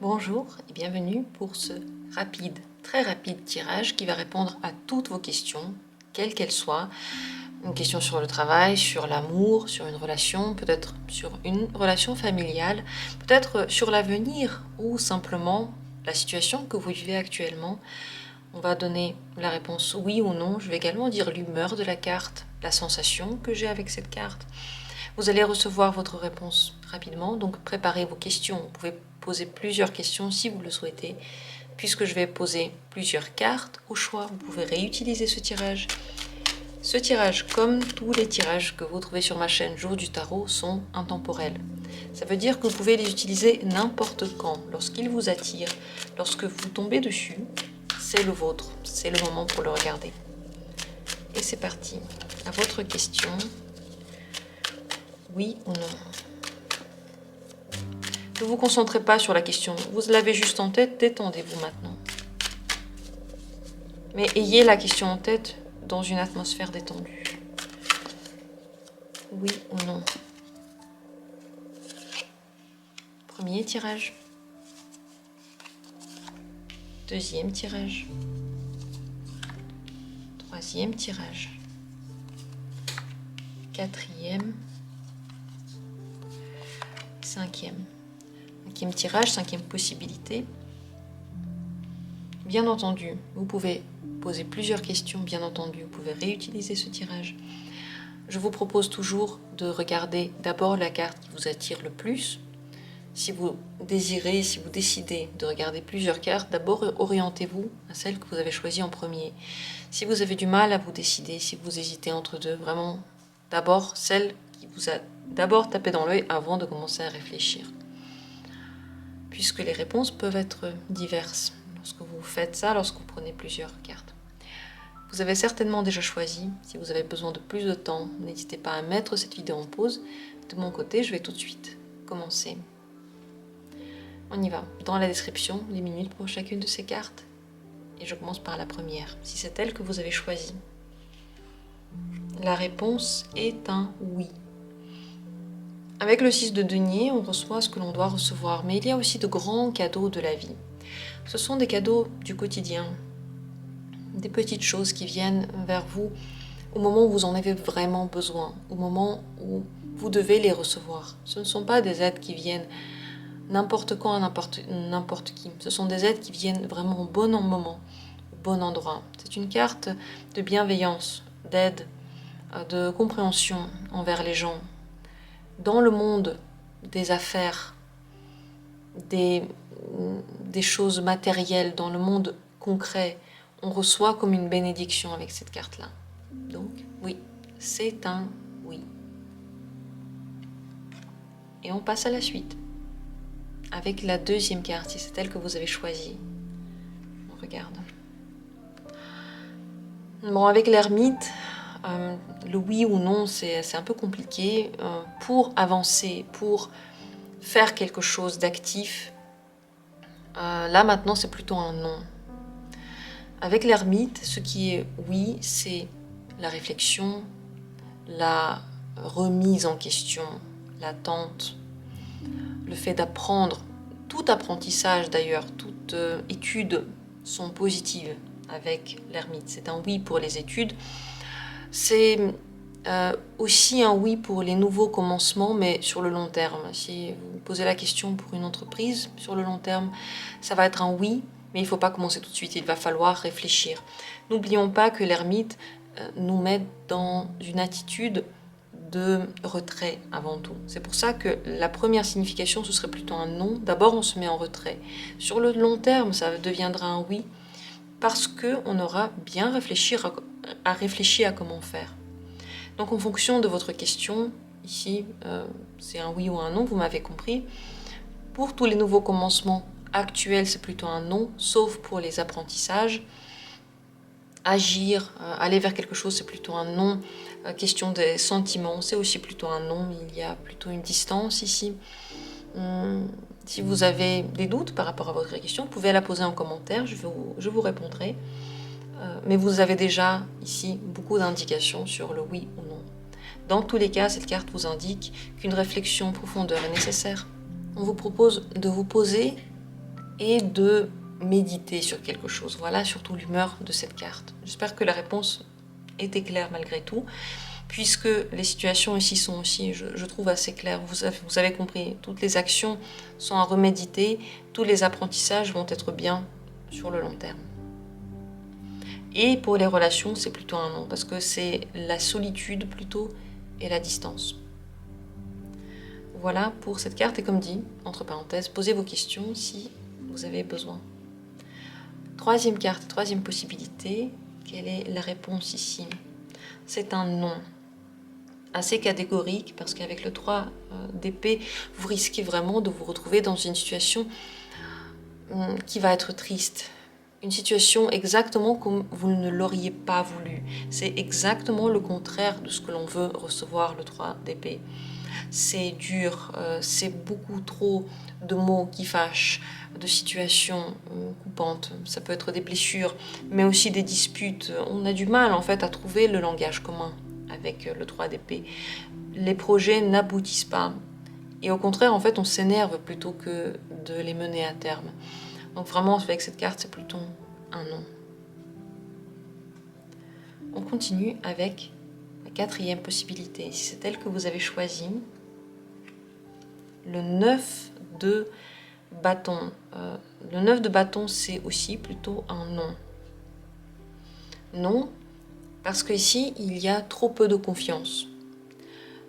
Bonjour et bienvenue pour ce très rapide tirage qui va répondre à toutes vos questions, quelles qu'elles soient. Une question sur le travail, sur l'amour, sur une relation, peut-être sur une relation familiale, peut-être sur l'avenir ou simplement la situation que vous vivez actuellement. On va donner la réponse oui ou non. Je vais également dire l'humeur de la carte, la sensation que j'ai avec cette carte. Vous allez recevoir votre réponse rapidement, donc préparez vos questions. Vous pouvez poser plusieurs questions si vous le souhaitez. Puisque je vais poser plusieurs cartes au choix, vous pouvez réutiliser ce tirage. Ce tirage, comme tous les tirages que vous trouvez sur ma chaîne Jour du Tarot, sont intemporels. Ça veut dire que vous pouvez les utiliser n'importe quand, lorsqu'ils vous attirent, lorsque vous tombez dessus, c'est le vôtre, c'est le moment pour le regarder. Et c'est parti. À votre question, oui ou non? Ne vous concentrez pas sur la question, vous l'avez juste en tête, détendez-vous maintenant. Mais ayez la question en tête dans une atmosphère détendue. Oui ou non? Premier tirage. Deuxième tirage. Troisième tirage. Quatrième. Cinquième. Cinquième tirage, cinquième possibilité. Bien entendu, vous pouvez poser plusieurs questions, bien entendu, vous pouvez réutiliser ce tirage. Je vous propose toujours de regarder d'abord la carte qui vous attire le plus. Si vous désirez, si vous décidez de regarder plusieurs cartes, d'abord orientez-vous à celle que vous avez choisie en premier. Si vous avez du mal à vous décider, si vous hésitez entre deux, vraiment, d'abord celle qui vous a d'abord tapé dans l'œil avant de commencer à réfléchir. Puisque les réponses peuvent être diverses lorsque vous faites ça, lorsque vous prenez plusieurs cartes. Vous avez certainement déjà choisi. Si vous avez besoin de plus de temps, n'hésitez pas à mettre cette vidéo en pause. De mon côté, je vais tout de suite commencer. On y va. Dans la description, les minutes pour chacune de ces cartes. Et je commence par la première, si c'est elle que vous avez choisie. La réponse est un oui. Avec le 6 de denier, on reçoit ce que l'on doit recevoir, mais il y a aussi de grands cadeaux de la vie. Ce sont des cadeaux du quotidien, des petites choses qui viennent vers vous au moment où vous en avez vraiment besoin, au moment où vous devez les recevoir. Ce ne sont pas des aides qui viennent n'importe quand, n'importe qui. Ce sont des aides qui viennent vraiment au bon moment, au bon endroit. C'est une carte de bienveillance, d'aide, de compréhension envers les gens. Dans le monde des affaires, des choses matérielles, dans le monde concret, on reçoit comme une bénédiction avec cette carte-là. Donc, oui, c'est un oui. Et on passe à la suite. Avec la deuxième carte, si c'est elle que vous avez choisie. On regarde. Bon, avec l'ermite, le oui ou non, c'est un peu compliqué. Pour avancer, pour faire quelque chose d'actif, là maintenant c'est plutôt un non. Avec l'ermite, ce qui est oui, c'est la réflexion, la remise en question, l'attente, le fait d'apprendre. Tout apprentissage d'ailleurs, toute étude sont positives avec l'ermite. C'est un oui pour les études. C'est aussi un oui pour les nouveaux commencements, mais sur le long terme. Si vous posez la question pour une entreprise, sur le long terme, ça va être un oui, mais il ne faut pas commencer tout de suite, il va falloir réfléchir. N'oublions pas que l'ermite nous met dans une attitude de retrait avant tout. C'est pour ça que la première signification, ce serait plutôt un non. D'abord, on se met en retrait. Sur le long terme, ça deviendra un oui, parce qu'on aura bien réfléchi à comment faire. Donc en fonction de votre question, ici c'est un oui ou un non, vous m'avez compris. Pour tous les nouveaux commencements actuels, c'est plutôt un non, sauf pour les apprentissages. Agir, aller vers quelque chose, c'est plutôt un non. Question des sentiments, c'est aussi plutôt un non, il y a plutôt une distance ici. Si vous avez des doutes par rapport à votre question, vous pouvez la poser en commentaire, je vous répondrai. Mais vous avez déjà ici beaucoup d'indications sur le oui ou non. Dans tous les cas, cette carte vous indique qu'une réflexion en profondeur est nécessaire. On vous propose de vous poser et de méditer sur quelque chose. Voilà surtout l'humeur de cette carte. J'espère que la réponse était claire malgré tout, puisque les situations ici sont aussi, je trouve, assez claires. Vous avez compris, toutes les actions sont à reméditer, tous les apprentissages vont être bien sur le long terme. Et pour les relations, c'est plutôt un non, parce que c'est la solitude plutôt et la distance. Voilà pour cette carte, et comme dit, entre parenthèses, posez vos questions si vous avez besoin. Troisième carte, troisième possibilité, quelle est la réponse ici? C'est un non. Assez catégorique, parce qu'avec le 3 d'épée, vous risquez vraiment de vous retrouver dans une situation qui va être triste. Une situation exactement comme vous ne l'auriez pas voulu. C'est exactement le contraire de ce que l'on veut recevoir, le 3 d'épée. C'est dur, c'est beaucoup trop de mots qui fâchent, de situations coupantes. Ça peut être des blessures, mais aussi des disputes. On a du mal en fait à trouver le langage commun avec le 3 d'épée. Les projets n'aboutissent pas. Et au contraire, en fait, on s'énerve plutôt que de les mener à terme. Donc vraiment, avec cette carte, c'est plutôt un non. On continue avec la quatrième possibilité. Si c'est elle que vous avez choisie, le 9 de bâton. Le 9 de bâton, c'est aussi plutôt un non. Non, parce qu'ici, il y a trop peu de confiance.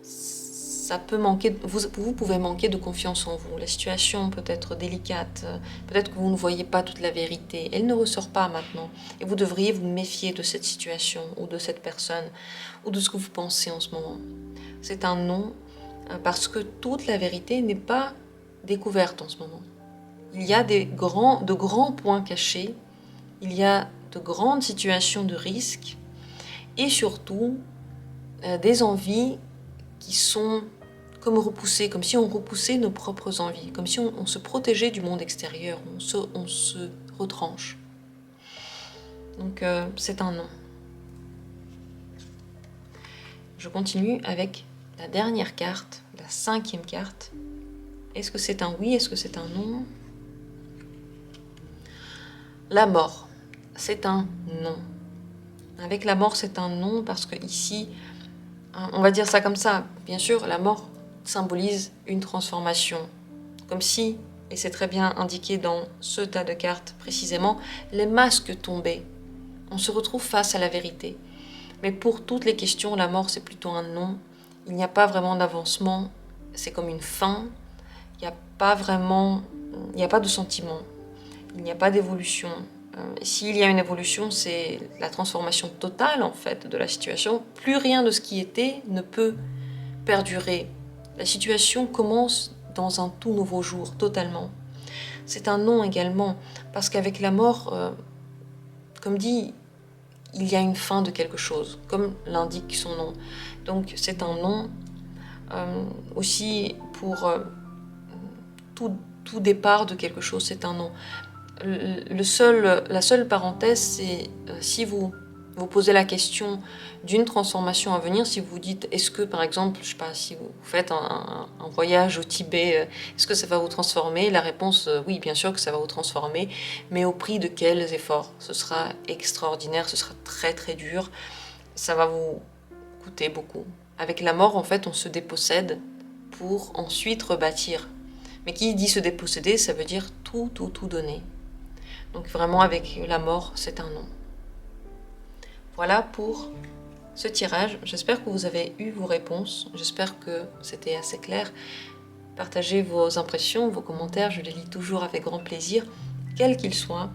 Ça peut manquer, vous pouvez manquer de confiance en vous. La situation peut être délicate, peut-être que vous ne voyez pas toute la vérité. Elle ne ressort pas maintenant. Et vous devriez vous méfier de cette situation, ou de cette personne, ou de ce que vous pensez en ce moment. C'est un non, parce que toute la vérité n'est pas découverte en ce moment. Il y a de grands points cachés, il y a de grandes situations de risque, et surtout des envies qui sont comme repoussées, comme si on repoussait nos propres envies, comme si on se protégeait du monde extérieur, on se retranche. Donc c'est un non. Je continue avec la dernière carte, la 5e carte. Est-ce que c'est un oui? Est-ce que c'est un non? La mort, c'est un non. Avec la mort, c'est un non parce que ici, on va dire ça comme ça. Bien sûr, la mort symbolise une transformation. Comme si, et c'est très bien indiqué dans ce tas de cartes précisément, les masques tombaient. On se retrouve face à la vérité. Mais pour toutes les questions, la mort, c'est plutôt un non. Il n'y a pas vraiment d'avancement. C'est comme une fin. Il n'y a pas vraiment... Il n'y a pas de sentiment. Il n'y a pas d'évolution. S'il y a une évolution, c'est la transformation totale en fait de la situation. Plus rien de ce qui était ne peut perdurer. La situation commence dans un tout nouveau jour, totalement. C'est un non également, parce qu'avec la mort, comme dit, il y a une fin de quelque chose, comme l'indique son nom. Donc c'est un non aussi pour tout départ de quelque chose, c'est un non. La seule parenthèse, c'est si vous posez la question d'une transformation à venir, si vous vous dites, est-ce que par exemple, je sais pas, si vous faites un voyage au Tibet, est-ce que ça va vous transformer? La réponse, oui, bien sûr que ça va vous transformer, mais au prix de quels efforts? Ce sera extraordinaire, ce sera très très dur, ça va vous coûter beaucoup. Avec la mort, en fait, on se dépossède pour ensuite rebâtir. Mais qui dit se déposséder, ça veut dire tout donner. Donc vraiment, avec la mort, c'est un non. Voilà pour ce tirage. J'espère que vous avez eu vos réponses. J'espère que c'était assez clair. Partagez vos impressions, vos commentaires. Je les lis toujours avec grand plaisir, quels qu'ils soient.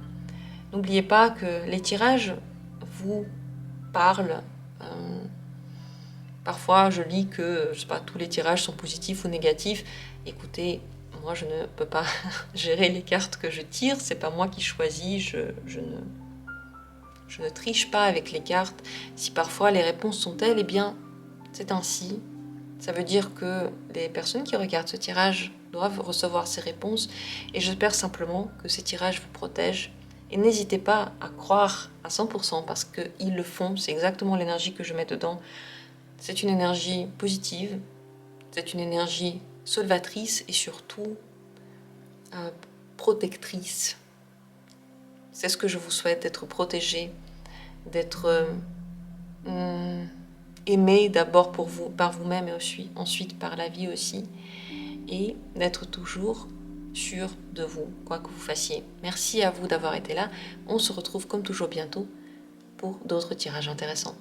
N'oubliez pas que les tirages vous parlent. Parfois, je lis que, je sais pas, tous les tirages sont positifs ou négatifs. Écoutez, moi, je ne peux pas gérer les cartes que je tire. C'est pas moi qui choisis. Je ne triche pas avec les cartes. Si parfois les réponses sont telles, eh bien, c'est ainsi. Ça veut dire que les personnes qui regardent ce tirage doivent recevoir ces réponses. Et j'espère simplement que ces tirages vous protègent. Et n'hésitez pas à croire à 100% parce qu'ils le font. C'est exactement l'énergie que je mets dedans. C'est une énergie positive. C'est une énergie salvatrice et surtout protectrice. C'est ce que je vous souhaite, d'être protégée, d'être aimée d'abord par vous-même et ensuite par la vie aussi, et d'être toujours sûr de vous, quoi que vous fassiez. Merci à vous d'avoir été là. On se retrouve comme toujours bientôt pour d'autres tirages intéressants.